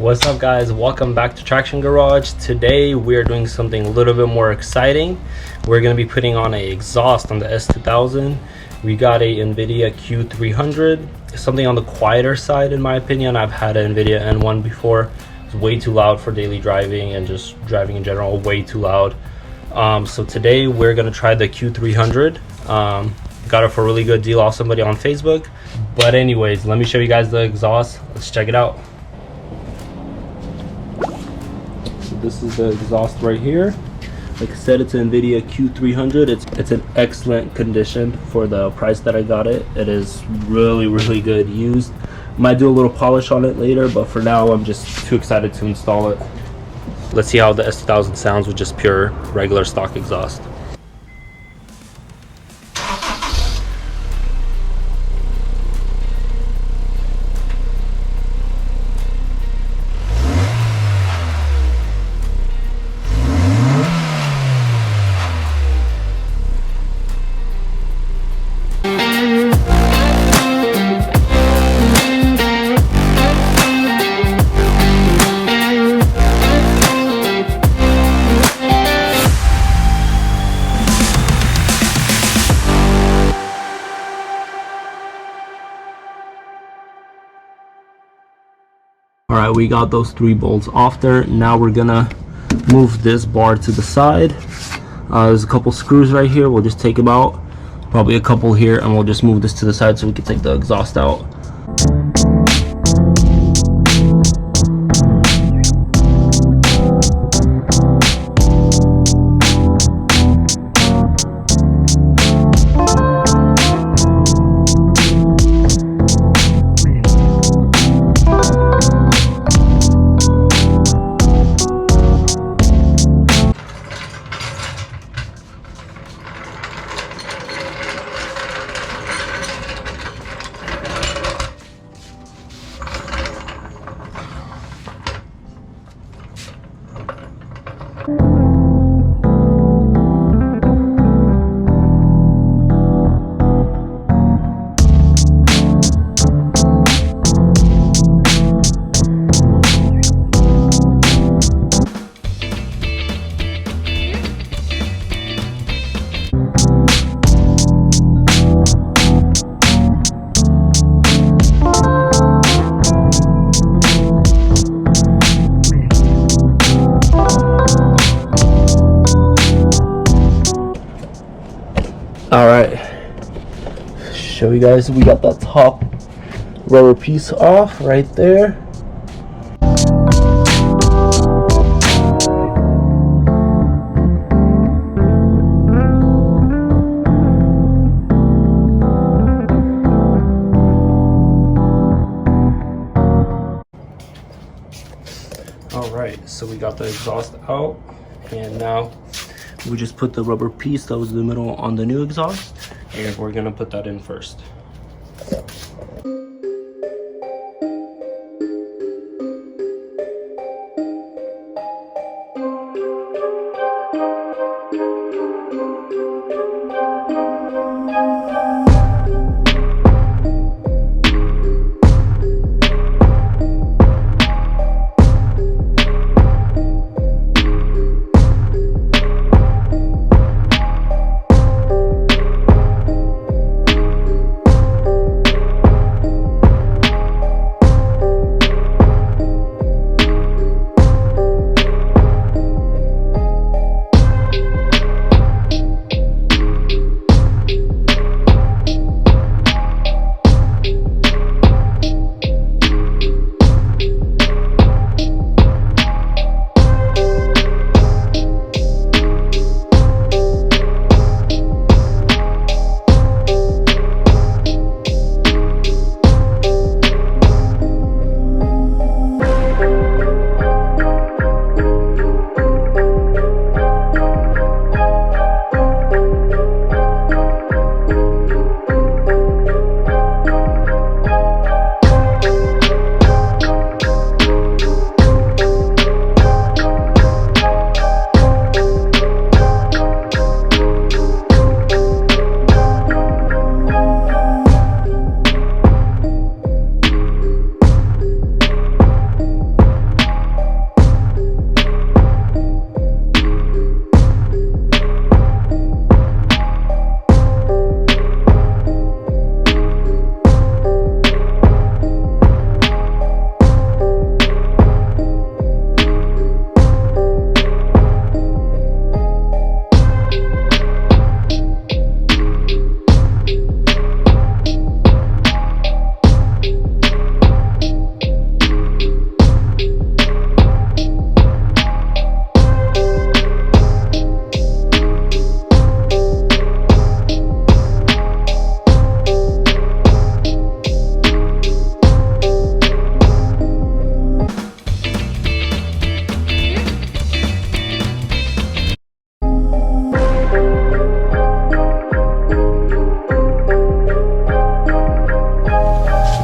What's up, guys? Welcome back to Traction Garage. Today we are doing something a little bit more exciting. We're going to be putting on a exhaust on the S2000. We got a invidia Q300. It's something on the quieter side in my opinion. I've had an invidia N1 before. It's way too loud for daily driving and just driving in general, way too loud. So today we're going to try the Q300. Got it for a really good deal off somebody on Facebook. But anyways, let me show you guys the exhaust. Let's check it out. So this is the exhaust right here. Like I said, it's an invidia Q300. It's in excellent condition for the price that I got it. It is really good used. Might do a little polish on it later, but for now I'm just too excited to install it. Let's see how the S2000 sounds with just pure regular stock exhaust. All right, we got those 3 bolts off there. Now we're gonna move this bar to the side. There's a couple screws right here. We'll just take them out, probably a couple here, and we'll just move this to the side so we can take the exhaust out. All right, show you guys, we got that top rubber piece off right there. All right, so we got the exhaust out, and now we just put the rubber piece that was in the middle on the new exhaust, and we're gonna put that in first.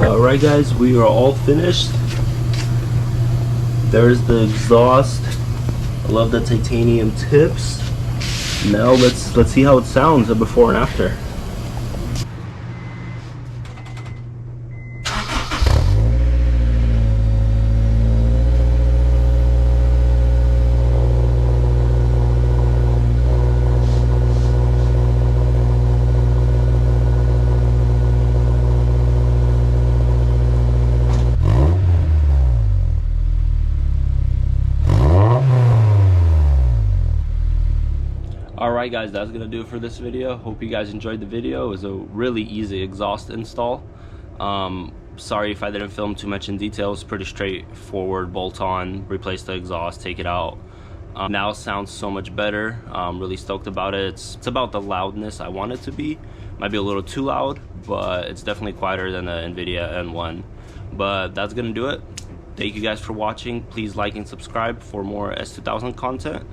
Alright guys, we are all finished. There's the exhaust. I love the titanium tips. Now let's see how it sounds, a before and after. Alright guys, that's gonna do it for this video. Hope you guys enjoyed the video. It was a really easy exhaust install. Sorry if I didn't film too much in detail. It's pretty straightforward. Bolt on, replace the exhaust, take it out. Now it sounds so much better. Really stoked about it. It's about the loudness I want it to be. Might be a little too loud, but it's definitely quieter than the invidia N1. But that's gonna do it. Thank you guys for watching. Please like and subscribe for more S2000 content,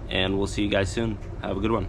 and we'll see you guys soon. Have a good one.